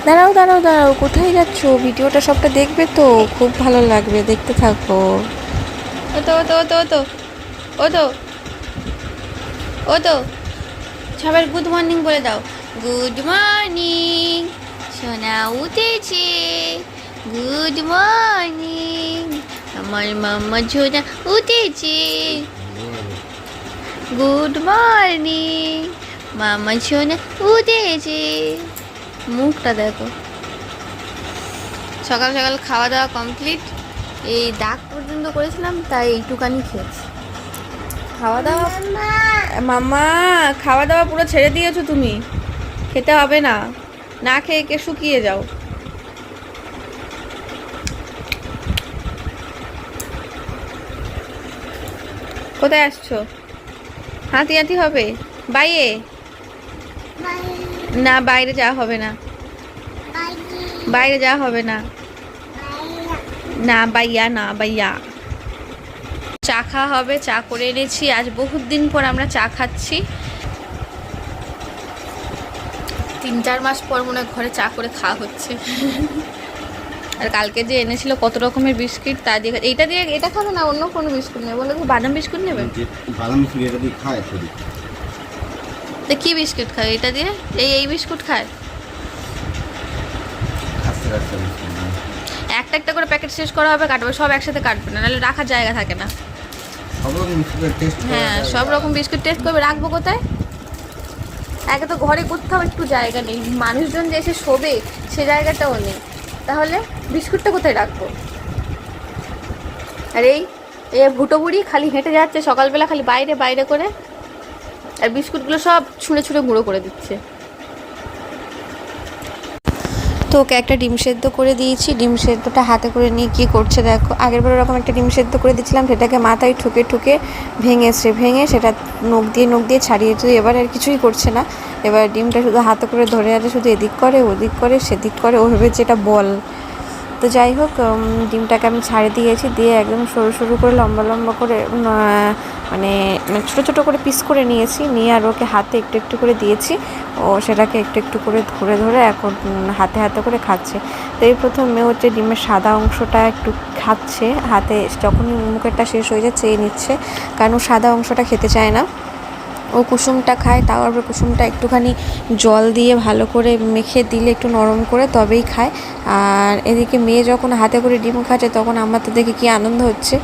দাঁড়াও দাঁড়াও দাঁড়াও, কোথায় যাচ্ছ? ভিডিওটা সবটা দেখবে তো, খুব ভালো লাগবে, দেখতে থাকো। ও তো ও তো ও তো ও তো ও তো ও তো সবাই গুড মর্নিং বলে দাও। গুড মর্নিং, সোনা উঠেছে। গুড মর্নিং, আমার মাম্মা সোনা উঠেছে। গুড মর্নিং, মাম্মা সোনা উঠেছে। মুখটা দেখো। সকাল সকাল খাওয়া দাওয়া কমপ্লিট। এই দাগ পর্যন্ত করেছিলাম, তাই এইটুকানি খেয়েছি। খাওয়া দাওয়া মাম্মা, খাওয়া দাওয়া পুরো ছেড়ে দিয়েছো তুমি, খেতে হবে না, না খেয়ে কে শুকিয়ে যাও। কোথায় আসছো? হাতি হাতি হবে বাইরে? না, বাইরে যাওয়া হবে না, বাইরে যাওয়া হবে না। না বাইয়া, না বাইয়া। চা খাওয়া হবে, চা করে এনেছি, আজ বহুত দিন পর আমরা চা খাচ্ছি। 3-4 মাস পর মনে হয় ঘরে চা করে খাওয়া হচ্ছে। আর কালকে যে এনেছিল কত রকমের বিস্কিট, তা দিয়ে এইটা দিয়ে এটা খাবে না, অন্য কোনো বিস্কুট নেবে? বলে তো বাদাম বিস্কুট নেবে। বাদাম বিস্কুট এটা দিয়ে খায় শরীর। তো কি বিস্কুট খায় এটা দিয়ে? এই বিস্কুট খায়। আস্তে আস্তে একটা একটা করে প্যাকেট শেষ করা হবে, কাটবে সব একসাথে, কাটবে না, নাহলে রাখার জায়গা থাকে না। সব রকম বিস্কুটের টেস্ট। হ্যাঁ, সব রকম বিস্কুট টেস্ট করবে, রাখবো কোথায়? একে তো ঘরে কোথাও একটু জায়গা নেই, মানুষজন যে এসে শোবে সে জায়গাটাও নেই, তাহলে বিস্কুটটা কোথায় রাখবো? আর এই ভুটো বুড়ি খালি হেঁটে যাচ্ছে সকালবেলা, খালি বাইরে বাইরে করে, আর বিস্কুটগুলো সব ছুঁড়ে ছুঁড়ে গুঁড়ো করে দিচ্ছে। তো ওকে একটা ডিম সেদ্ধ করে দিয়েছি, ডিম সেদ্ধটা হাতে করে নিয়ে কী করছে দেখো। আগেরবার ওরকম একটা ডিম সেদ্ধ করে দিয়েছিলাম, সেটাকে মাথায় ঠুকে ঠুকে ভেঙে সেটা নখ দিয়ে ছাড়িয়েছে। এবার আর কিছুই করছে না, এবার ডিমটা শুধু হাতে করে ধরে আছে, শুধু এদিক করে ওদিক করে সেদিক করে, ও ভেবেছে এটা বল। তো যাই হোক, ডিমটাকে আমি ছাড়ে দিয়েছি, দিয়ে একদম সরু সরু করে লম্বা লম্বা করে মানে ছোটো ছোটো করে পিস করে নিয়েছি, নিয়ে আর ওকে হাতে একটু একটু করে দিয়েছি। ও সেটাকে একটু একটু করে ধরে ধরে এখন হাতে হাতে করে খাচ্ছে। তো এই প্রথমে হচ্ছে ডিমের সাদা অংশটা একটু খাচ্ছে হাতে, যখনই মুখেরটা শেষ হয়ে যায় চেয়ে নিচ্ছে, কারণ ও সাদা অংশটা খেতে চায় না। ও কুসুমটা খায়, তাও আবার কুসুমটা একটুখানি জল দিয়ে ভালো করে মেখে দিলে একটু নরম করে তবেই খায়। আর এদিকে মেয়ে যখন হাতে করে ডিম খাচ্ছে, তখন আমার তো দেখে কী আনন্দ হচ্ছে।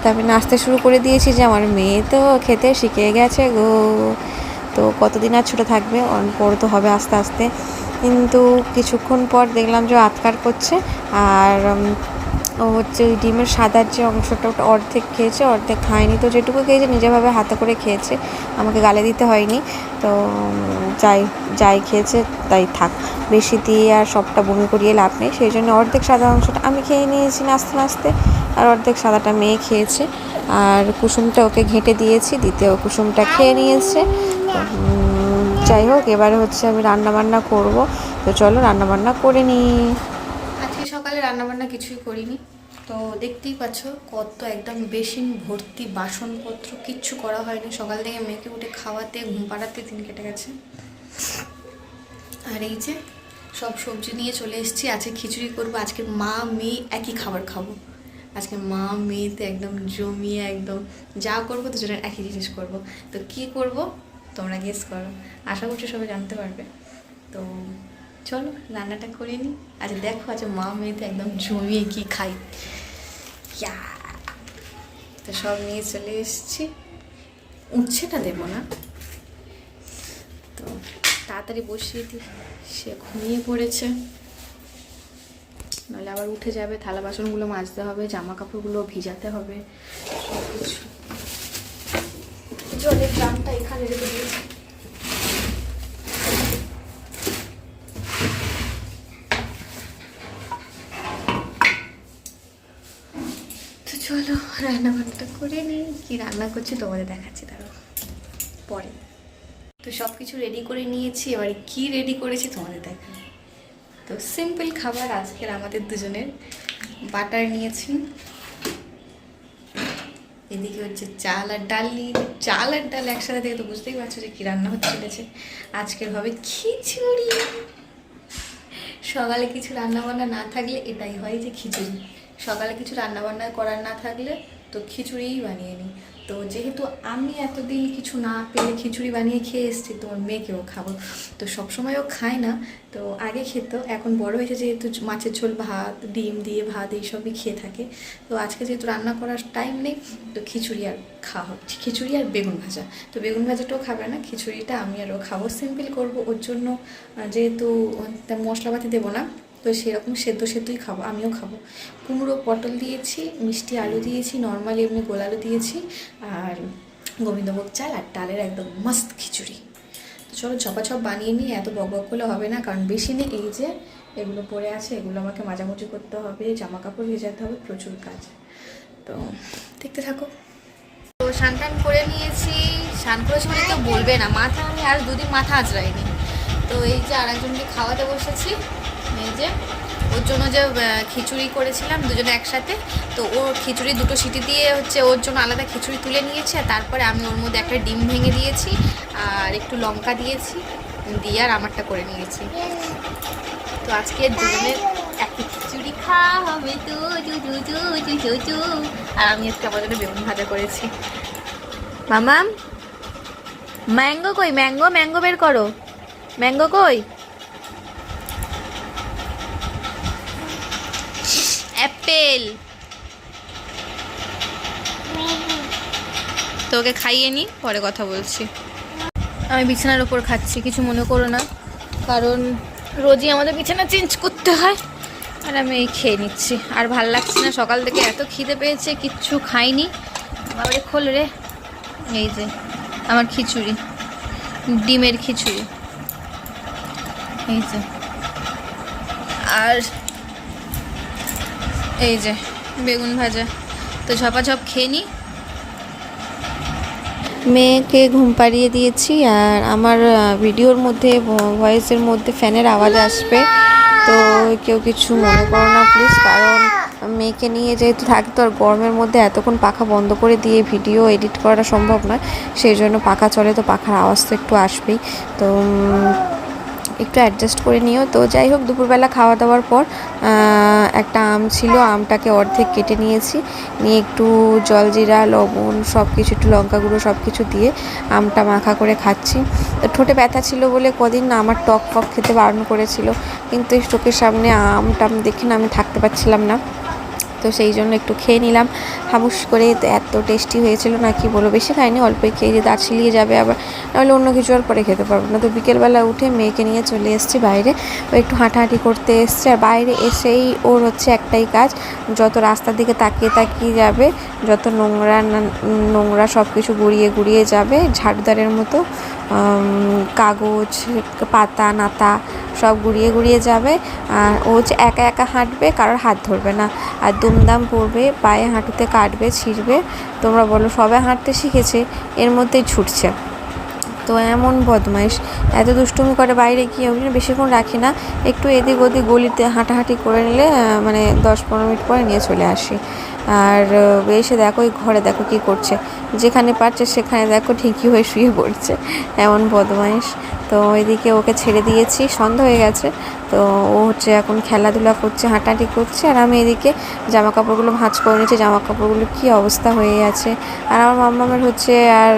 তবে নাচতে শুরু করে দিয়েছি যে আমার মেয়ে তো খেতে শিখে গেছে গো। তো কতদিন আর ছোটো থাকবে, বড় তো হবে আস্তে আস্তে। কিন্তু কিছুক্ষণ পর দেখলাম যে আতকার করছে, আর ও হচ্ছে ওই ডিমের সাদার যে অংশটা ওটা অর্ধেক খেয়েছে, অর্ধেক খায়নি। তো যেটুকু খেয়েছে নিজেভাবে হাতে করে খেয়েছে, আমাকে গালে দিতে হয়নি। তো যাই খেয়েছে তাই থাক, বেশি দিয়ে আর সবটা বমি করিয়ে লাভ নেই। সেই জন্য অর্ধেক সাদা অংশটা আমি খেয়ে নিয়েছি নাচতে নাচতে, আর অর্ধেক সাদাটা মেয়ে খেয়েছে। আর কুসুমটা ওকে ঘেঁটে দিয়েছি, দ্বিতীয় কুসুমটা খেয়ে নিয়েছে। তো যাই হোক, এবারে হচ্ছে আমি রান্নাবান্না করব। তো চলো রান্নাবান্না করে নিই। আজকে সকালে রান্নাবান্না কিছুই করিনি, তো দেখতেই পাচ্ছ কত একদম বেসিন ভর্তি বাসনপত্র, কিচ্ছু করা হয়নি। সকাল থেকে মেয়েকে উঠে খাওয়াতে ঘুম পাড়াতে দিন কেটে গেছে। আর এই যে সব সবজি নিয়ে চলে এসেছি, আজকে খিচুড়ি করবো। আজকে মা মেয়ে একই খাবার খাবো, আজকে মা মেয়েতে একদম জমিয়ে একদম যা করবো দুজনের একই জিনিস করব। তো কি করব তোমরা গেস করো, আশা করছি সবাই জানতে পারবে। তো চলো রান্নাটা করে নিই। আচ্ছা দেখো, আচ্ছা মা মেয়েতে একদম জমিয়ে কি খাই। ইয়া, তো সব নিয়ে চলে এসেছি। উচ্ছেটা দেবো না, তো তাড়াতাড়ি বসিয়ে দিই, সে ঘুমিয়ে পড়েছে, নাহলে আবার উঠে যাবে। থালা বাসনগুলো মাজতে হবে, জামা কাপড়গুলো ভিজাতে হবে, সব কিছু। জলের ড্রামটা এখানে রেখে দিয়েছি। তো চলো রান্না বান্নাটা করে নিই। কি রান্না করছি তোমাদের দেখাচ্ছি তারও পরে। তো সব কিছু রেডি করে নিয়েছি, এবারে কি রেডি করেছি তোমাদের দেখাই। তো সিম্পল খাবার আজকের আমাদের দুজনের। বাটার নিয়েছি, এদিকে হচ্ছে চাল আর ডাল নিয়ে। চাল আর ডাল একসাথে দেখে তো বুঝতেই পারছো যে কী রান্না হচ্ছে। আজকের হবে খিচুড়ি। সকালে কিছু রান্নাবান্না না থাকলে এটাই হয় যে খিচুড়ি। সকালে কিছু রান্নাবান্না করার না থাকলে তো খিচুড়িই বানিয়ে নিই। তো যেহেতু আমি এতদিন কিছু না পেলে খিচুড়ি বানিয়ে খেয়ে এসেছি, তোমার মেয়েকেও খাবো। তো সবসময় ও খায় না, তো আগে খেত, এখন বড় হয়েছে যেহেতু মাছের ঝোল ভাত ডিম দিয়ে ভাত এইসবই খেয়ে থাকে। তো আজকে যেহেতু রান্না করার টাইম নেই, তো খিচুড়ি আর খাওয়া হচ্ছে, খিচুড়ি আর বেগুন ভাজা। তো বেগুন ভাজাটাও খাবে না, খিচুড়িটা আমি আরও খাবো, সিম্পল করব ওর জন্য। যেহেতু মশলাপাতি দেবো না, তো সেরকম সেদ্ধই খাবো, আমিও খাবো। কুমড়ো পটল দিয়েছি, মিষ্টি আলু দিয়েছি, নর্মালি এমনি গোল আলু দিয়েছি, আর গোবিন্দভোগ চাল আর ডালের একদম মস্ত খিচুড়ি। তো চলো ঝপাঝপ বানিয়ে নিই, এত বক করলে হবে না, কারণ বেশি নেই। এই যে এগুলো পড়ে আছে, এগুলো আমাকে মাজামুজি করতে হবে, জামা কাপড় ভেজাতে হবে, প্রচুর কাজ। তো দেখতে থাকো। তো স্নান টান করে নিয়েছি, স্নান করেছি মানে কেউ বলবে না, মাথা আমি আর দুদিন মাথা আঁচড়াইনি। তো এই যে আরেকজনকে খাওয়াতে বসেছি, এই যে ওর জন্য যে খিচুড়ি করেছিলাম দুজনে একসাথে, তো ওর খিচুড়ি দুটো সিটি দিয়ে হচ্ছে ওর জন্য আলাদা খিচুড়ি তুলে নিয়েছি, আর তারপরে আমি ওর মধ্যে একটা ডিম ভেঙে দিয়েছি আর একটু লঙ্কা দিয়েছি, দিয়ে আর আমারটা করে নিয়েছি। তো আজকে দুজনের একই খিচুড়ি খাওয়া হবে তো আর আমি আজকে আমার জন্য বেগুন ভাজা করেছি। মামা ম্যাঙ্গো কই, ম্যাঙ্গো বের করো, ম্যাঙ্গো কই, অ্যাপেল। তোকে খাইয়ে নি, পরে কথা বলছি। আমি বিছানার ওপর খাচ্ছি, কিছু মনে করো না, কারণ রোজই আমাদের বিছানা চেঞ্জ করতে হয়, আর আমি এই খেয়ে নিচ্ছি। আর ভাল লাগছে না, সকাল থেকে এত খিদে পেয়েছে, কিচ্ছু খাইনি। বাবারে খোল রে, এই যে আমার খিচুড়ি, ডিমের খিচুড়ি, এই যে, আর এই যে বেগুন ভাজা। তো ঝপাঝপ খেয়ে নিই। মেয়েকে ঘুম পাড়িয়ে দিয়েছি, আর আমার ভিডিওর মধ্যে ভয়েসের মধ্যে ফ্যানের আওয়াজ আসবে, তো কেউ কিছু মনে করো না প্লিজ, কারণ মেয়েকে নিয়ে যেহেতু থাকতো আর গরমের মধ্যে এতক্ষণ পাখা বন্ধ করে দিয়ে ভিডিও এডিট করাটা সম্ভব নয়, সেই জন্য পাখা চলে, তো পাখার আওয়াজ তো একটু আসবেই, তো একটু অ্যাডজাস্ট করে নিও। তো যাই হোক, দুপুরবেলা খাওয়া দাওয়ার পর একটা আম ছিল, আমটাকে অর্ধেক কেটে নিয়েছি, নিয়ে একটু জলজিরা লবণ সব কিছু, একটু লঙ্কা গুঁড়ো সব কিছু দিয়ে আমটা মাখা করে খাচ্ছি। তো ঠোঁটে ব্যথা ছিল বলে কদিন না আমার টক খেতে বারণ করেছিল, কিন্তু এই চোখের সামনে আমটা দেখে না আমি থাকতে পারছিলাম না, তো সেই জন্য একটু খেয়ে নিলাম হাবুস করে। তো এত টেস্টি হয়েছিল না কি বলো, বেশি খাইনি, অল্পই খেয়ে যে দাঁত ছিলিয়ে যাবে আবার, নাহলে অন্য কিছু আর পরে খেতে পারবো না। তো বিকেলবেলা উঠে মেয়েকে নিয়ে চলে এসেছি বাইরে, ও একটু হাঁটাহাঁটি করতে এসছে, আর বাইরে এসেই ওর হচ্ছে একটাই কাজ, যত রাস্তার দিকে তাকিয়ে যাবে, যত নোংরা সব কিছু গুড়িয়ে যাবে ঝাড়ুদারের মতো, কাগজ পাতা নাতা সব গুড়িয়ে যাবে, আর ও হচ্ছে একা একা হাঁটবে, কারোর হাত ধরবে না, আর দুমদাম পড়বে, পায়ে হাঁটুতে কাটবে ছিঁড়বে। তোমরা বলো সবাই হাঁটতে শিখেছে, এর মধ্যেই ছুটছে। তো এমন বদমাইশ, এত দুষ্টুমি করে বাইরে গিয়ে, ওই জন্য বেশিক্ষণ রাখি না, একটু এদিক ওদিক গলিতে হাঁটাহাঁটি করে নিলে মানে 10-15 মিনিট পরে নিয়ে চলে আসি। আর এসে দেখো ওই ঘরে দেখো কী করছে, যেখানে পারছে সেখানে দেখো ঠিকই হয়ে শুয়ে পড়ছে, এমন বদমাইশ। তো ওইদিকে ওকে ছেড়ে দিয়েছি, সন্ধ্যা হয়ে গেছে, তো ও হচ্ছে এখন খেলাধুলা করছে, হাঁটাহাঁটি করছে, আর আমি এদিকে জামা কাপড়গুলো ভাঁজ করে নিচ্ছি, জামা কাপড়গুলো কী অবস্থা হয়ে আছে। আর আমার মাম্মামের হচ্ছে আর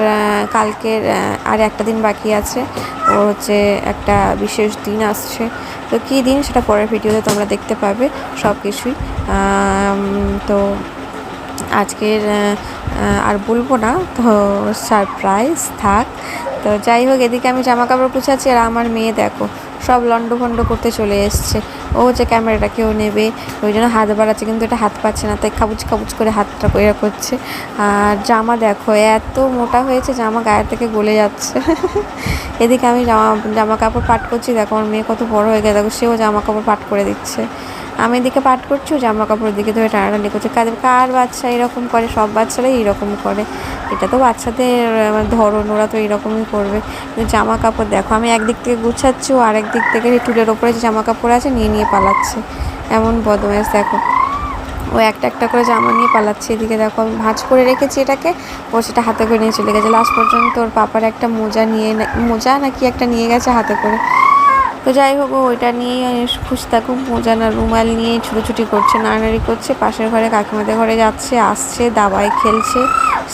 কালকের আর একটা দিন বাকি আছে, ওর হচ্ছে একটা বিশেষ দিন আসছে, তো কী দিন সেটা পরের ভিডিওতে তোমরা দেখতে পাবে সব কিছুই। তো আজকের আর বলবো না, তো সারপ্রাইজ থাক। তো যাই হোক, এদিকে আমি জামা কাপড় গুছাচ্ছি, আর আমার মেয়ে দেখো সব লন্ডভন্ড করতে চলে এসছে, ও হচ্ছে ক্যামেরাটা কেউ নেবে, ওই জন্য হাত বাড়াচ্ছে, কিন্তু এটা হাত পাচ্ছে না, তাই খাবুচ করে হাতটা করে করছে। আর জামা দেখো এত মোটা হয়েছে, জামা গায়ে থেকে গলে যাচ্ছে। এদিকে আমি জামা কাপড় পাট করছি, দেখো আমার মেয়ে কত বড় হয়ে গেছে, দেখো সেও জামা কাপড় পাট করে দিচ্ছে, আমি এদিকে পাট করছি, জামা কাপড়ের দিকে ধরে টানাটানি করছে। কার বাচ্চা এরকম করে, সব বাচ্চারাই এরকম করে, এটা তো বাচ্চাদের ধরন, ওরা তো এরকমই করবে। কিন্তু জামা কাপড় দেখো আমি একদিক থেকে গুছাচ্ছি, ও আরেক দিক থেকে টুলের ওপরে যে জামা কাপড় আছে নিয়ে পালাচ্ছে, এমন বদমাইশ দেখো, ও একটা করে জামা নিয়ে পালাচ্ছে। এদিকে দেখো আমি ভাঁজ করে রেখেছি এটাকে, ও সেটা হাতে করে নিয়ে চলে গেছে, লাস্ট পর্যন্ত ওর পাপার একটা মোজা নাকি একটা নিয়ে গেছে হাতে করে। তো যাই হোক ও ওইটা নিয়ে খুশি থাকুক, মোজা না রুমাল নিয়ে ছুটোছুটি করছে, নাড়ানাড়ি করছে, পাশের ঘরে কাকিমাদের ঘরে যাচ্ছে আসছে, দাবায় খেলছে,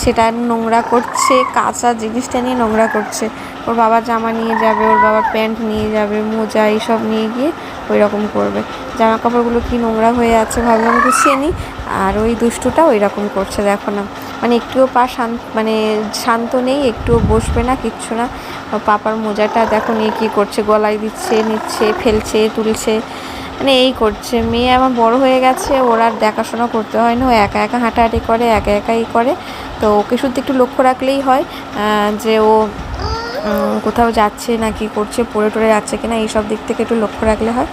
সেটা নোংরা করছে, কাঁচা জিনিসটা নিয়ে নোংরা করছে। ওর বাবা জামা নিয়ে যাবে, ওর বাবা প্যান্ট নিয়ে যাবে, মোজা এইসব নিয়ে গিয়ে ওই রকম করবে। জামা কাপড়গুলো কি নোংরা হয়ে আছে ভাবলাম গুছিয়ে নিই, আর ওই দুষ্টুটা ওই রকম করছে দেখো না, মানে একটুও শান্ত নেই, একটুও বসবে না, কিচ্ছু না। পাপার মোজাটা দেখো নিয়ে কী করছে, গলায় দিচ্ছে, নিচ্ছে, ফেলছে, তুলছে, মানে এই করছে। মেয়ে আমার বড় হয়ে গেছে, ওর আর দেখাশোনা করতে হয় না, ও একা একা হাঁটাহাঁটি করে, একা একাই করে। তো ওকে শুধু একটু লক্ষ্য রাখলেই হয় যে ও কোথাও যাচ্ছে না কি করছে, পড়ে টরে যাচ্ছে কিনা, এইসব দিক থেকে একটু লক্ষ্য রাখলে হয়।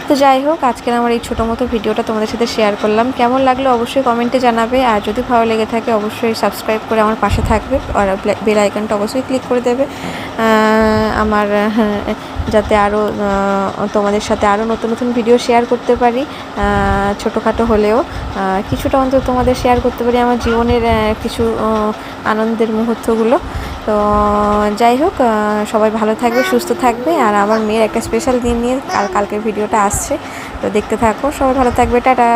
তো যাই হোক, আজকের আমার এই ছোটো মতো ভিডিওটা তোমাদের সাথে শেয়ার করলাম। কেমন লাগলো অবশ্যই কমেন্টে জানাবে, আর যদি ভালো লেগে থাকে অবশ্যই সাবস্ক্রাইব করে আমার পাশে থাকবে, আর বেল আইকনটা অবশ্যই ক্লিক করে দেবে আমার, যাতে আরও তোমাদের সাথে আরও নতুন নতুন ভিডিও শেয়ার করতে পারি, ছোটোখাটো হলেও কিছুটা অন্তত তোমাদের শেয়ার করতে পারি আমার জীবনের কিছু আনন্দের মুহূর্তগুলো। তো যাই হোক, সবাই ভালো থাকবে, সুস্থ থাকবে, আর আমার মেয়ের একটা স্পেশাল দিন নিয়ে কালকের ভিডিওটা আসছে, তো দেখতে থাকো। সবাই ভালো থাকবে, টাটা।